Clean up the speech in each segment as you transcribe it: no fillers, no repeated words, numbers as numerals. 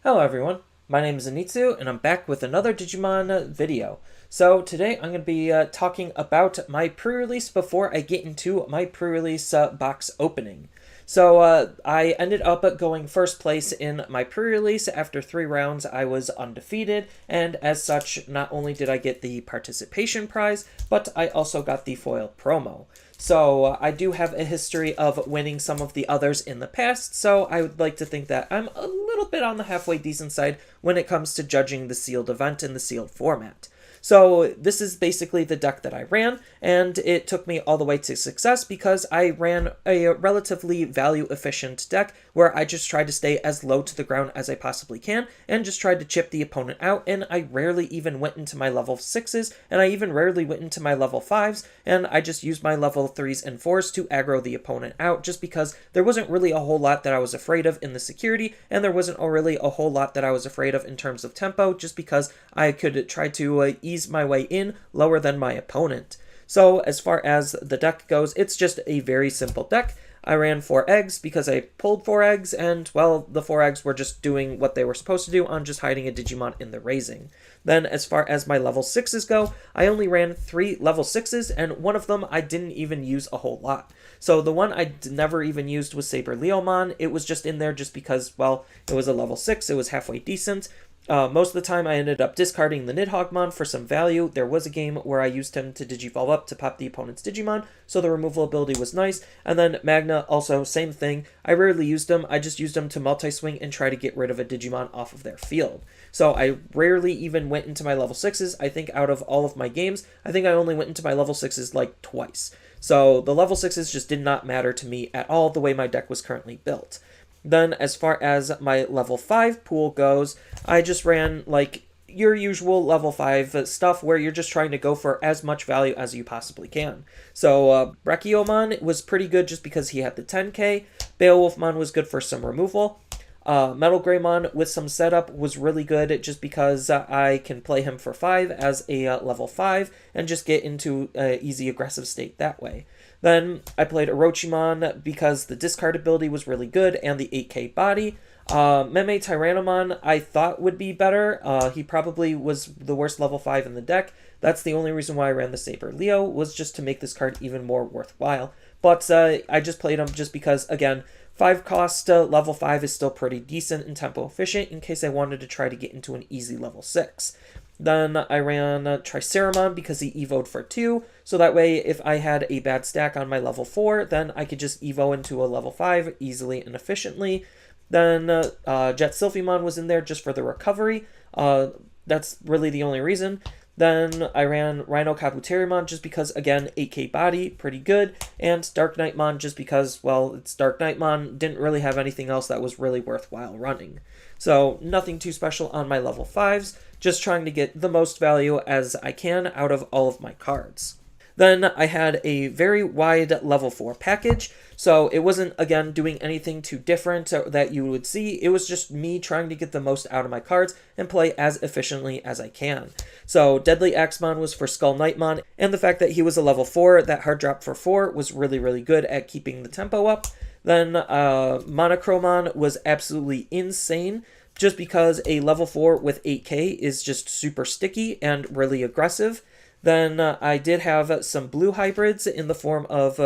Hello everyone, my name is Anitsu and I'm back with another Digimon video. So today I'm going to be talking about my pre-release before I get into my pre-release box opening. So I ended up going first place in my pre-release. After 3 rounds I was undefeated, and as such not only did I get the participation prize, but I also got the foil promo. So I do have a history of winning some of the others in the past, so I would like to think that I'm a little bit on the halfway decent side when it comes to judging the sealed event in the sealed format. So this is basically the deck that I ran, and it took me all the way to success because I ran a relatively value-efficient deck where I just tried to stay as low to the ground as I possibly can and just tried to chip the opponent out, and I rarely even went into my level 6s, and I even rarely went into my level 5s, and I just used my level 3s and 4s to aggro the opponent out just because there wasn't really a whole lot that I was afraid of in the security, and there wasn't really a whole lot that I was afraid of in terms of tempo, just because I could try to ease my way in lower than my opponent. So as far as the deck goes, it's just a very simple deck. I ran 4 eggs because I pulled 4 eggs, and, well, the 4 eggs were just doing what they were supposed to do on just hiding a Digimon in the raising. Then, as far as my level 6s go, I only ran 3 level 6s, and one of them I didn't even use a whole lot. So the one I never even used was Saber Leomon. It was just in there just because, well, it was a level 6, it was halfway decent. Most of the time I ended up discarding the Nidhoggmon for some value. There was a game where I used him to Digivolve up to pop the opponent's Digimon, so the removal ability was nice. And then Magna, also same thing. I rarely used him, I just used him to multi-swing and try to get rid of a Digimon off of their field. So I rarely even went into my level 6s. I think out of all of my games, I think I only went into my level 6s like twice. So the level 6s just did not matter to me at all the way my deck was currently built. Then, as far as my level 5 pool goes, I just ran, like, your usual level 5 stuff where you're just trying to go for as much value as you possibly can. So, Brachiommon was pretty good just because he had the 10k. Beowulfmon was good for some removal. Metal Greymon with some setup was really good just because I can play him for 5 as a level 5 and just get into an easy aggressive state that way. Then I played Orochimon because the discard ability was really good and the 8k body. Meme Tyrannomon I thought would be better. He probably was the worst level 5 in the deck. That's the only reason why I ran the Saber Leo, was just to make this card even more worthwhile. But I just played him just because, again, 5 cost level 5 is still pretty decent and tempo efficient in case I wanted to try to get into an easy level 6. Then I ran Triceramon because he evoed for 2, so that way if I had a bad stack on my level 4, then I could just evo into a level 5 easily and efficiently. Then Jet Sylphimon was in there just for the recovery. That's really the only reason. Then I ran Rhino Kabuterimon just because, again, 8k body, pretty good. And Dark Knightmon just because, well, it's Dark Knightmon, didn't really have anything else that was really worthwhile running. So nothing too special on my level 5s, just trying to get the most value as I can out of all of my cards. Then I had a very wide level 4 package, so it wasn't, again, doing anything too different that you would see. It was just me trying to get the most out of my cards and play as efficiently as I can. So Deadly Axemon was for Skull Knightmon, and the fact that he was a level 4, that hard drop for 4, was really, really good at keeping the tempo up. Then Monochromon was absolutely insane, just because a level 4 with 8k is just super sticky and really aggressive. Then I did have some blue hybrids in the form of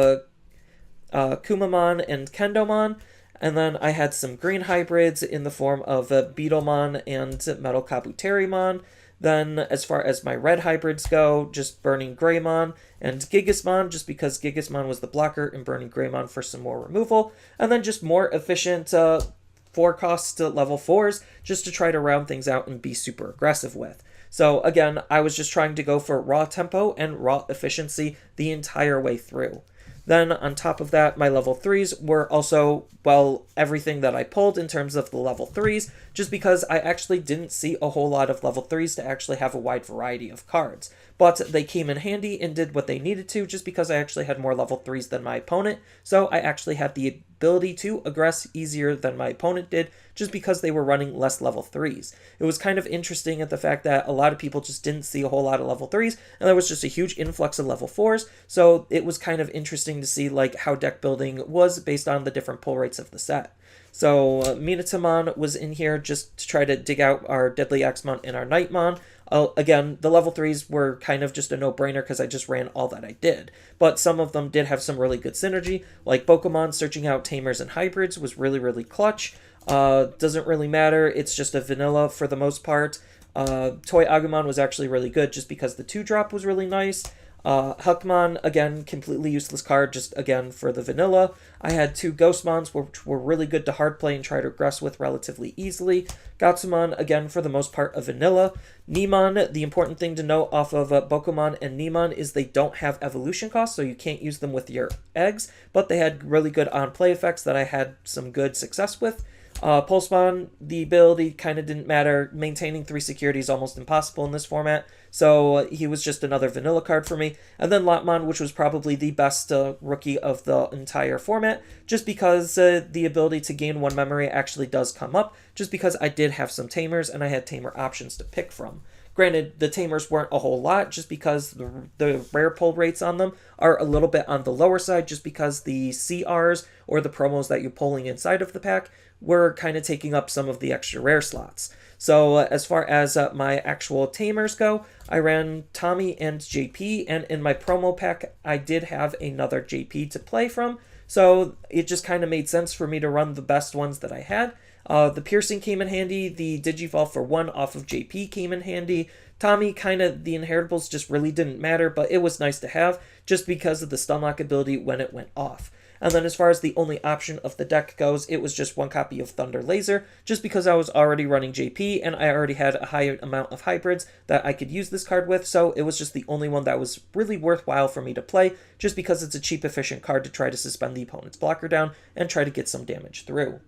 Kumamon and Kendomon. And then I had some green hybrids in the form of Beetlemon and Metal Kabuterimon. Then as far as my red hybrids go, just Burning Greymon and Gigasmon, just because Gigasmon was the blocker, and Burning Greymon for some more removal. And then just more efficient 4-cost level 4s, just to try to round things out and be super aggressive with. So again, I was just trying to go for raw tempo and raw efficiency the entire way through. Then on top of that, my level 3s were also, well, everything that I pulled in terms of the level 3s, just because I actually didn't see a whole lot of level 3s to actually have a wide variety of cards. But they came in handy and did what they needed to, just because I actually had more level 3s than my opponent, so I actually had the ability to aggress easier than my opponent did, just because they were running less level 3s. It was kind of interesting at the fact that a lot of people just didn't see a whole lot of level 3s, and there was just a huge influx of level 4s, so it was kind of interesting to see like how deck building was based on the different pull rates of the set. So Minatamon was in here just to try to dig out our Deadly Axemon and our Nightmon. Again, the level 3s were kind of just a no-brainer because I just ran all that I did. But some of them did have some really good synergy, like Pokemon searching out Tamers and Hybrids was really, really clutch. Doesn't really matter, it's just a vanilla for the most part. Toy Agumon was actually really good just because the 2-drop was really nice. Huckmon, again, completely useless card, just again for the vanilla. I had 2 Ghostmons, which were really good to hard play and try to aggress with relatively easily. Gatsumon, again, for the most part, a vanilla. Neemon, the important thing to note off of Bokomon and Neemon is they don't have evolution costs, so you can't use them with your eggs, but they had really good on-play effects that I had some good success with. Pulsemon, the ability kind of didn't matter. Maintaining 3 security is almost impossible in this format, so he was just another vanilla card for me. And then Lotmon, which was probably the best rookie of the entire format, just because the ability to gain 1 memory actually does come up, just because I did have some Tamers and I had Tamer options to pick from. Granted, the Tamers weren't a whole lot, just because the rare pull rates on them are a little bit on the lower side, just because the CRs, or the promos that you're pulling inside of the pack, were kind of taking up some of the extra rare slots. So as far as my actual Tamers go, I ran Tommy and JP, and in my promo pack, I did have another JP to play from, so it just kind of made sense for me to run the best ones that I had. The Piercing came in handy, the Digivolve for 1 off of JP came in handy. Tommy, kind of, the inheritables just really didn't matter, but it was nice to have, just because of the Stunlock ability when it went off. And then as far as the only option of the deck goes, it was just 1 copy of Thunder Laser, just because I was already running JP, and I already had a high amount of hybrids that I could use this card with, so it was just the only one that was really worthwhile for me to play, just because it's a cheap, efficient card to try to suspend the opponent's blocker down and try to get some damage through.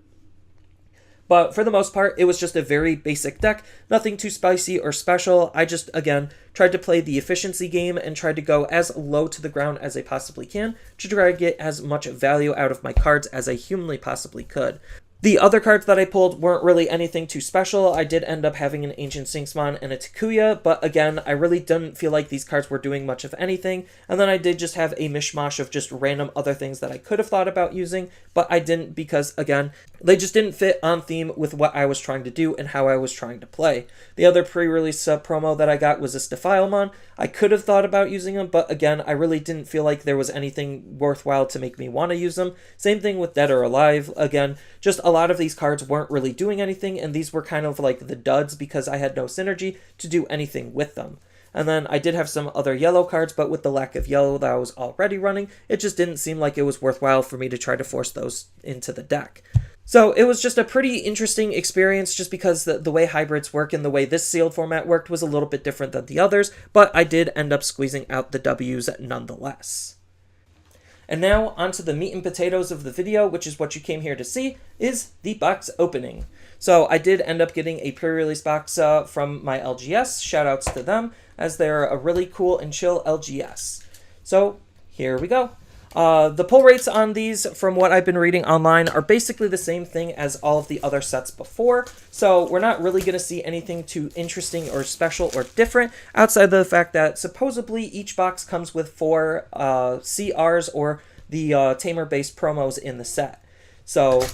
But for the most part, it was just a very basic deck, nothing too spicy or special. I just, again, tried to play the efficiency game and tried to go as low to the ground as I possibly can to try to get as much value out of my cards as I humanly possibly could. The other cards that I pulled weren't really anything too special. I did end up having an Ancient Sphinxmon and a Takuya, but again, I really didn't feel like these cards were doing much of anything. And then I did just have a mishmash of just random other things that I could have thought about using, but I didn't because, again, they just didn't fit on theme with what I was trying to do and how I was trying to play. The other pre-release promo that I got was a Stephilemon. I could have thought about using them, but again, I really didn't feel like there was anything worthwhile to make me want to use them. Same thing with Dead or Alive. Again, just a lot of these cards weren't really doing anything, and these were kind of like the duds because I had no synergy to do anything with them. And then I did have some other yellow cards, but with the lack of yellow that I was already running, it just didn't seem like it was worthwhile for me to try to force those into the deck. So it was just a pretty interesting experience just because the way hybrids work and the way this sealed format worked was a little bit different than the others, but I did end up squeezing out the W's nonetheless. And now onto the meat and potatoes of the video, which is what you came here to see, is the box opening. So I did end up getting a pre-release box from my LGS. Shoutouts to them, as they're a really cool and chill LGS. So here we go. The pull rates on these, from what I've been reading online, are basically the same thing as all of the other sets before, so we're not really going to see anything too interesting or special or different, outside of the fact that supposedly each box comes with 4 CRs or the Tamer-based promos in the set. So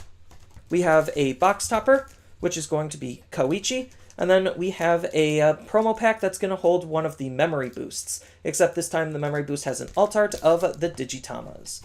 we have a box topper, which is going to be Koichi, and then we have a promo pack that's going to hold one of the memory boosts, except this time the memory boost has an alt art of the Digitamas.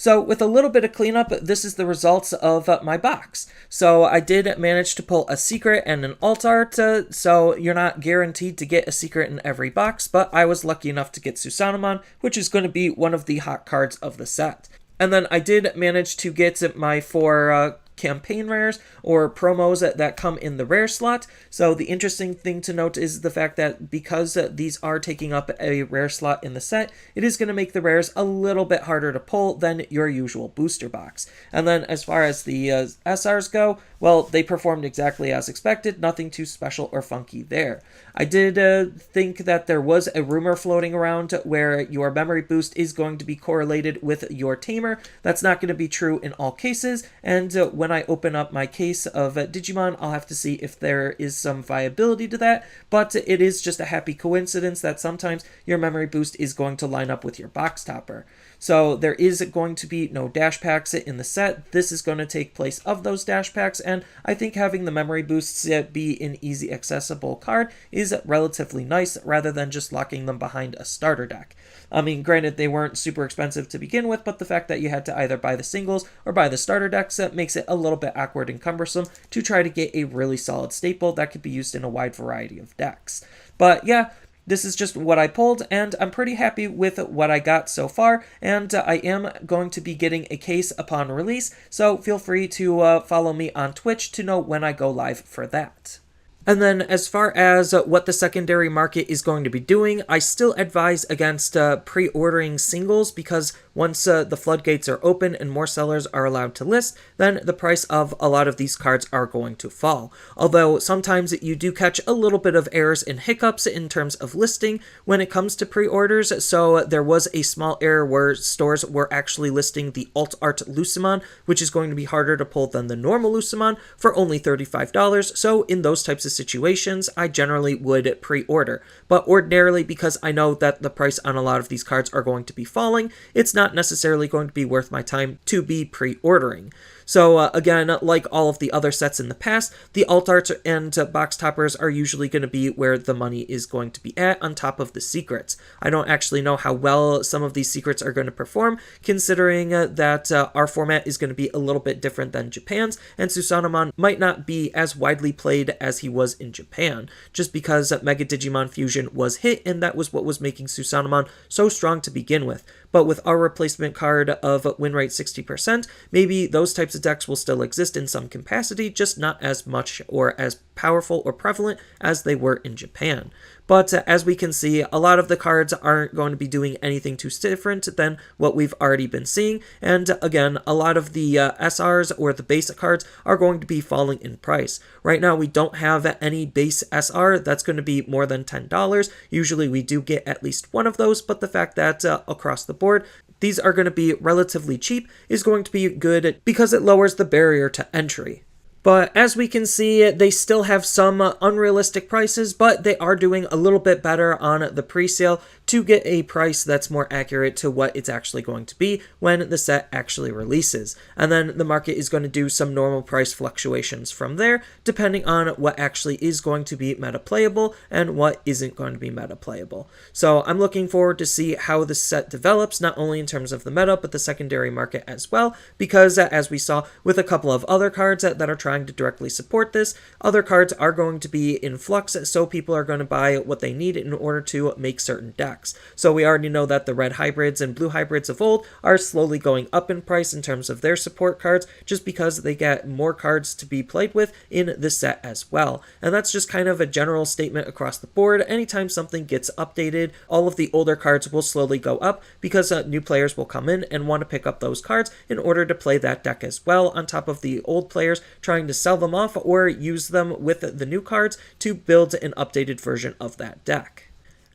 So with a little bit of cleanup, this is the results of my box. So I did manage to pull a secret and an alt art, so you're not guaranteed to get a secret in every box, but I was lucky enough to get Susanamon, which is going to be one of the hot cards of the set. And then I did manage to get my 4 campaign rares or promos that come in the rare slot. So the interesting thing to note is the fact that because these are taking up a rare slot in the set, it is going to make the rares a little bit harder to pull than your usual booster box. And then as far as the SRs go, well, they performed exactly as expected, nothing too special or funky there. I did think that there was a rumor floating around where your memory boost is going to be correlated with your tamer. That's not going to be true in all cases, and when I open up my case of Digimon, I'll have to see if there is some viability to that, but it is just a happy coincidence that sometimes your memory boost is going to line up with your box topper. So there is going to be no dash packs in the set. This is going to take place of those dash packs, and I think having the memory boosts be an easy accessible card is relatively nice rather than just locking them behind a starter deck. I mean, granted, they weren't super expensive to begin with, but the fact that you had to either buy the singles or buy the starter decks makes it a little bit awkward and cumbersome to try to get a really solid staple that could be used in a wide variety of decks. But yeah, this is just what I pulled, and I'm pretty happy with what I got so far, and I am going to be getting a case upon release, so feel free to follow me on Twitch to know when I go live for that. And then as far as what the secondary market is going to be doing, I still advise against pre-ordering singles because once the floodgates are open and more sellers are allowed to list, then the price of a lot of these cards are going to fall. Although sometimes you do catch a little bit of errors and hiccups in terms of listing when it comes to pre-orders. So there was a small error where stores were actually listing the Alt Art Lucimon, which is going to be harder to pull than the normal Lucimon, for only $35. So in those types of situations, I generally would pre-order. But ordinarily, because I know that the price on a lot of these cards are going to be falling, it's not necessarily going to be worth my time to be pre-ordering. So again, like all of the other sets in the past, the alt arts and box toppers are usually going to be where the money is going to be at on top of the secrets. I don't actually know how well some of these secrets are going to perform, considering that our format is going to be a little bit different than Japan's, and Susanamon might not be as widely played as he was in Japan, just because Mega Digimon Fusion was hit, and that was what was making Susanamon so strong to begin with. But with our replacement card of win rate 60%, maybe those types of decks will still exist in some capacity, just not as much or as powerful or prevalent as they were in Japan. But as we can see, a lot of the cards aren't going to be doing anything too different than what we've already been seeing, and again, a lot of the SRs or the basic cards are going to be falling in price. Right now, we don't have any base SR that's going to be more than $10. Usually we do get at least one of those, but the fact that across the board, these are going to be relatively cheap is going to be good because it lowers the barrier to entry. But as we can see, they still have some unrealistic prices, but they are doing a little bit better on the pre-sale to get a price that's more accurate to what it's actually going to be when the set actually releases. And then the market is going to do some normal price fluctuations from there, depending on what actually is going to be meta playable and what isn't going to be meta playable. So I'm looking forward to see how this set develops, not only in terms of the meta, but the secondary market as well, because as we saw with a couple of other cards that are trying to directly support this, other cards are going to be in flux, so people are going to buy what they need in order to make certain decks. So we already know that the red hybrids and blue hybrids of old are slowly going up in price in terms of their support cards, just because they get more cards to be played with in this set as well. And that's just kind of a general statement across the board. Anytime something gets updated, all of the older cards will slowly go up because new players will come in and want to pick up those cards in order to play that deck as well, on top of the old players trying to sell them off or use them with the new cards to build an updated version of that deck.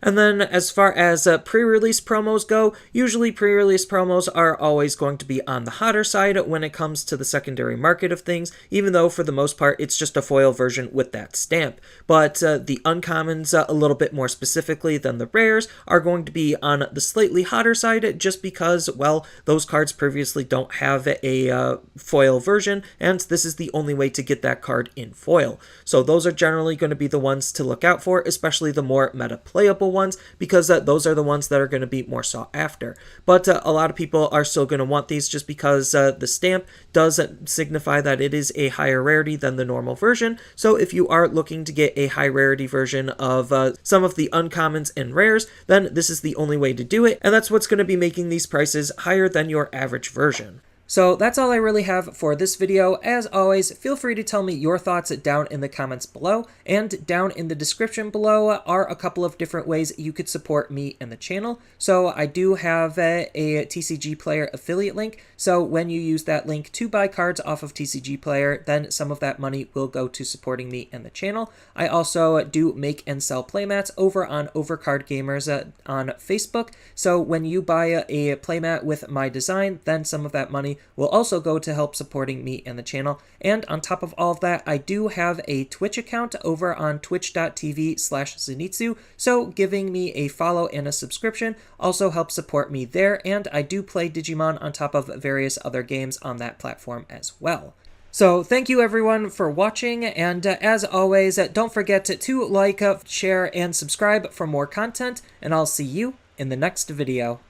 And then as far as pre-release promos go, usually pre-release promos are always going to be on the hotter side when it comes to the secondary market of things, even though for the most part it's just a foil version with that stamp. But the uncommons, a little bit more specifically than the rares, are going to be on the slightly hotter side just because, well, those cards previously don't have a foil version, and this is the only way to get that card in foil. So those are generally going to be the ones to look out for, especially the more meta playable ones because those are the ones that are going to be more sought after. But a lot of people are still going to want these just because the stamp does signify that it is a higher rarity than the normal version. So if you are looking to get a high rarity version of some of the uncommons and rares, then this is the only way to do it, and that's what's going to be making these prices higher than your average version. So that's all I really have for this video. As always, feel free to tell me your thoughts down in the comments below, and down in the description below are a couple of different ways you could support me and the channel. So I do have a TCG Player affiliate link, so when you use that link to buy cards off of TCG Player, then some of that money will go to supporting me and the channel. I also do make and sell playmats over on Overcard Gamers on Facebook, so when you buy a playmat with my design, then some of that money will also go to help supporting me and the channel. And on top of all of that, I do have a Twitch account over on twitch.tv/Zenitsu, so giving me a follow and a subscription also helps support me there, and I do play Digimon on top of various other games on that platform as well. So thank you everyone for watching, and as always, don't forget to like, share, and subscribe for more content, and I'll see you in the next video.